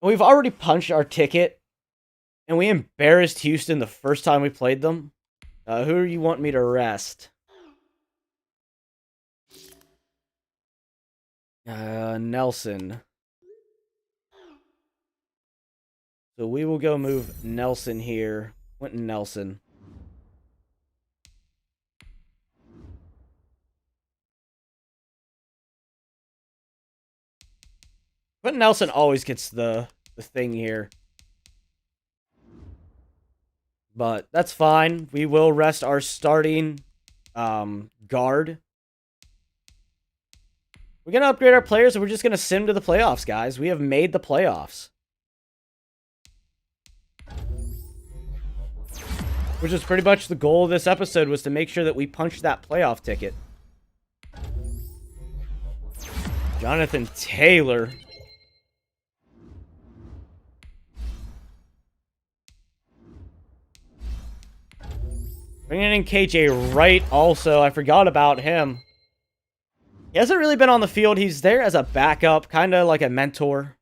We've already punched our ticket, and we embarrassed Houston the first time we played them. Who do you want me to rest? Nelson. So we will go move Nelson here. Quentin Nelson. Quentin Nelson always gets the thing here. But that's fine. We will rest our starting guard. We're going to upgrade our players, and we're just going to send them to the playoffs, guys. We have made the playoffs. Which is pretty much the goal of this episode, was to make sure that we punched that playoff ticket. Jonathan Taylor. Bringing in KJ Wright also. I forgot about him. He hasn't really been on the field. He's there as a backup, kind of like a mentor.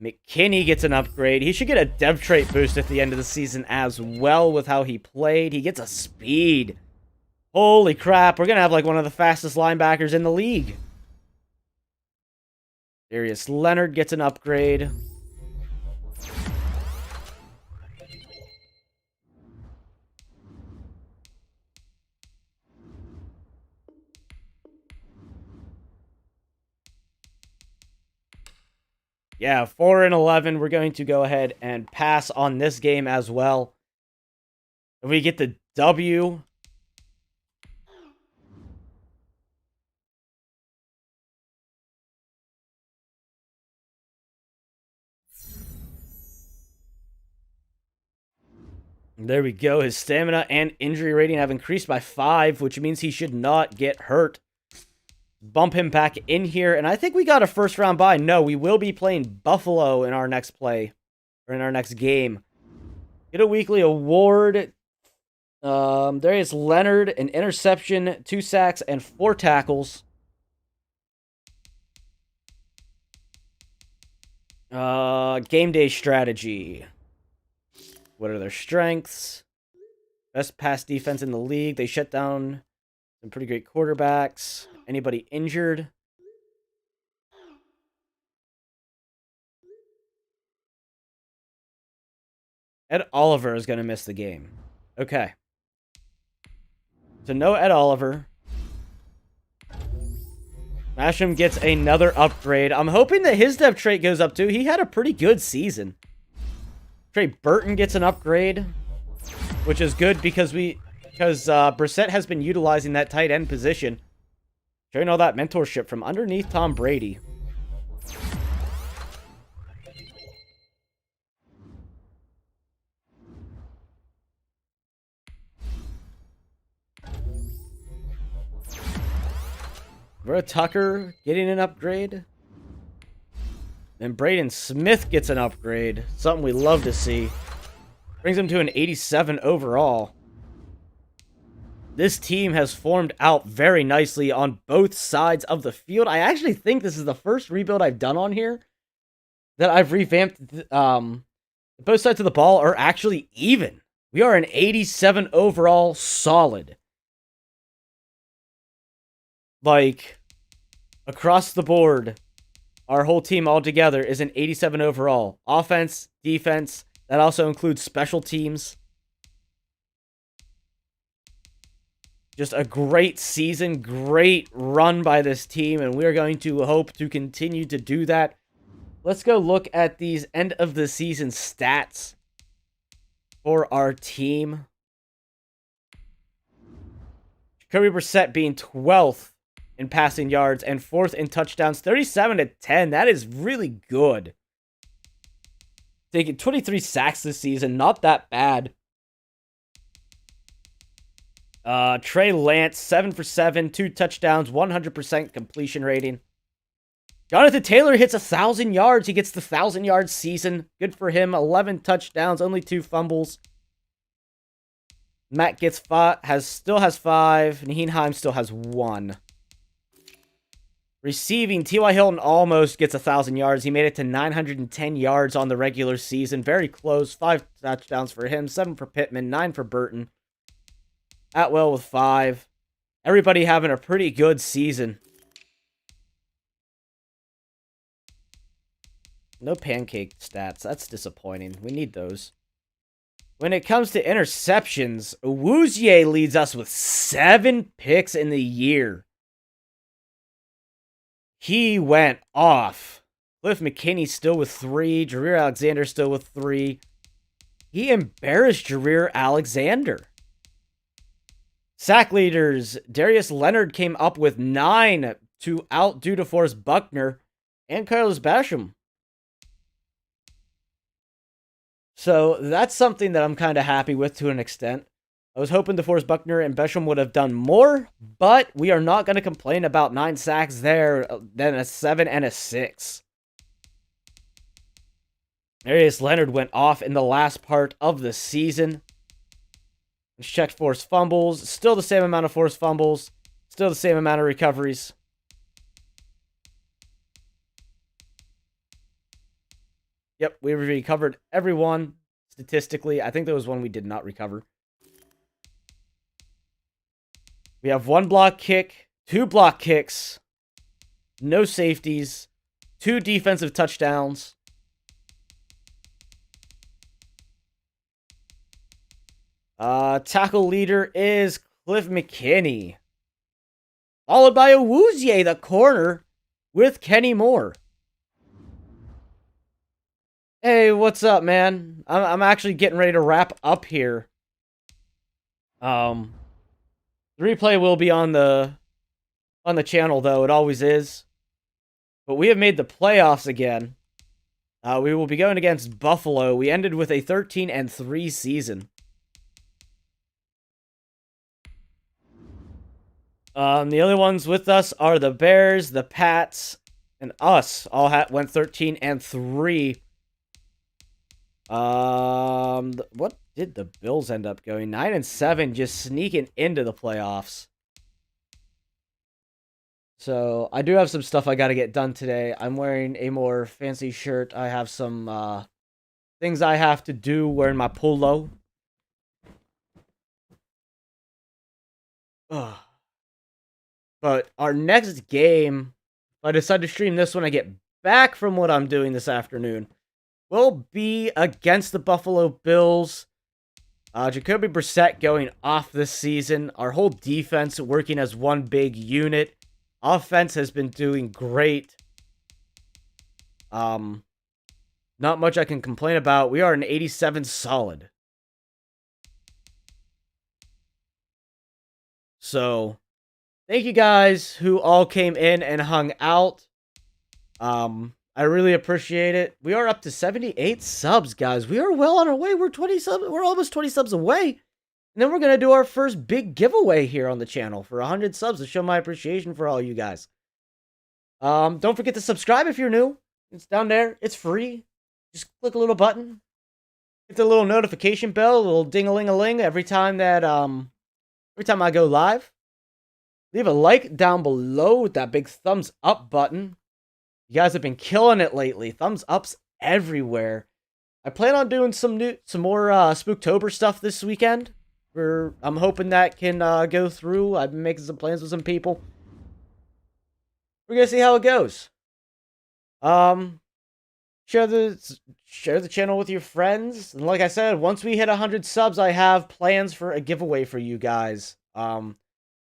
McKinney gets an upgrade. He should get a dev trait boost at the end of the season as well with how he played. He gets a speed. Holy crap. We're going to have like one of the fastest linebackers in the league. Darius Leonard gets an upgrade. Yeah, 4-11. We're going to go ahead and pass on this game as well. If we get the W. There we go. His stamina and injury rating have increased by 5, which means he should not get hurt. Bump him back in here, and I think we got a first round bye. No, we will be playing Buffalo in our next play, or in our next game. Get a weekly award. Darius Leonard, an interception, 2 sacks, and 4 tackles. Game day strategy. What are their strengths? Best pass defense in the league. They shut down some pretty great quarterbacks. Anybody injured? Ed Oliver is going to miss the game. Okay. So no Ed Oliver. Masham gets another upgrade. I'm hoping that his dev trait goes up too. He had a pretty good season. Trey Burton gets an upgrade, which is good because Brissett has been utilizing that tight end position. Showing all that mentorship from underneath Tom Brady. Vera Tucker getting an upgrade. And Braden Smith gets an upgrade. Something we love to see. Brings him to an 87 overall. This team has formed out very nicely on both sides of the field. I actually think this is the first rebuild I've done on here that I've revamped. Both sides of the ball are actually even. We are an 87 overall solid. Like, across the board, our whole team all together is an 87 overall. Offense, defense, that also includes special teams. Just a great season, great run by this team, and we're going to hope to continue to do that. Let's go look at these end of the season stats for our team. Jacoby Brissett being 12th in passing yards and 4th in touchdowns, 37-10. That is really good. Taking 23 sacks this season, not that bad. Trey Lance, 7 for 7, 2 touchdowns, 100% completion rating. Jonathan Taylor hits 1,000 yards. He gets the 1,000-yard season. Good for him. 11 touchdowns, only 2 fumbles. Matt gets still has 5. Naheenheim still has 1. Receiving, T.Y. Hilton almost gets 1,000 yards. He made it to 910 yards on the regular season. Very close. 5 touchdowns for him. 7 for Pittman. 9 for Burton. Atwell with 5. Everybody having a pretty good season. No pancake stats. That's disappointing. We need those. When it comes to interceptions, Awuzie leads us with 7 picks in the year. He went off. Cliff McKinney still with 3. Jareer Alexander still with 3. He embarrassed Jareer Alexander. Sack leaders, Darius Leonard came up with 9 to outdo DeForest Buckner and Carlos Basham. So that's something that I'm kind of happy with to an extent. I was hoping DeForest Buckner and Basham would have done more, but we are not going to complain about 9 sacks there, then a 7 and a 6. Darius Leonard went off in the last part of the season. Let's check forced fumbles. Still the same amount of forced fumbles. Still the same amount of recoveries. Yep, we recovered everyone statistically. I think there was one we did not recover. We have 1 block kick, 2 block kicks, no safeties, 2 defensive touchdowns. Tackle leader is Cliff McKinney. Followed by Awuzie, the corner, with Kenny Moore. Hey, what's up, man? I'm actually getting ready to wrap up here. The replay will be on the channel, though. It always is. But we have made the playoffs again. We will be going against Buffalo. We ended with a 13-3 season. The other ones with us are the Bears, the Pats, and us. All went 13-3. What did the Bills end up going? 9-7, just sneaking into the playoffs. So, I do have some stuff I gotta get done today. I'm wearing a more fancy shirt. I have some, things I have to do wearing my polo. Ugh. But our next game, if I decide to stream this when I get back from what I'm doing this afternoon, will be against the Buffalo Bills. Jacoby Brissett going off this season. Our whole defense working as one big unit. Offense has been doing great. Not much I can complain about. We are an 87 solid. So, thank you guys who all came in and hung out. I really appreciate it. We are up to 78 subs, guys. We are well on our way. We're 20 subs. We're almost 20 subs away. And then we're going to do our first big giveaway here on the channel for 100 subs to show my appreciation for all you guys. Don't forget to subscribe if you're new. It's down there. It's free. Just click a little button. Hit the little notification bell, a little ding-a-ling-a-ling every time that every time I go live. Leave a like down below with that big thumbs up button. You guys have been killing it lately. Thumbs ups everywhere. I plan on doing some more Spooktober stuff this weekend. I'm hoping that can go through. I've been making some plans with some people. We're gonna see how it goes. Share the channel with your friends. And like I said, once we hit 100 subs, I have plans for a giveaway for you guys. I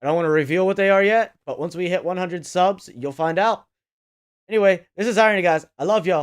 don't want to reveal what they are yet, but once we hit 100 subs, you'll find out. Anyway, this is Irony, guys. I love y'all.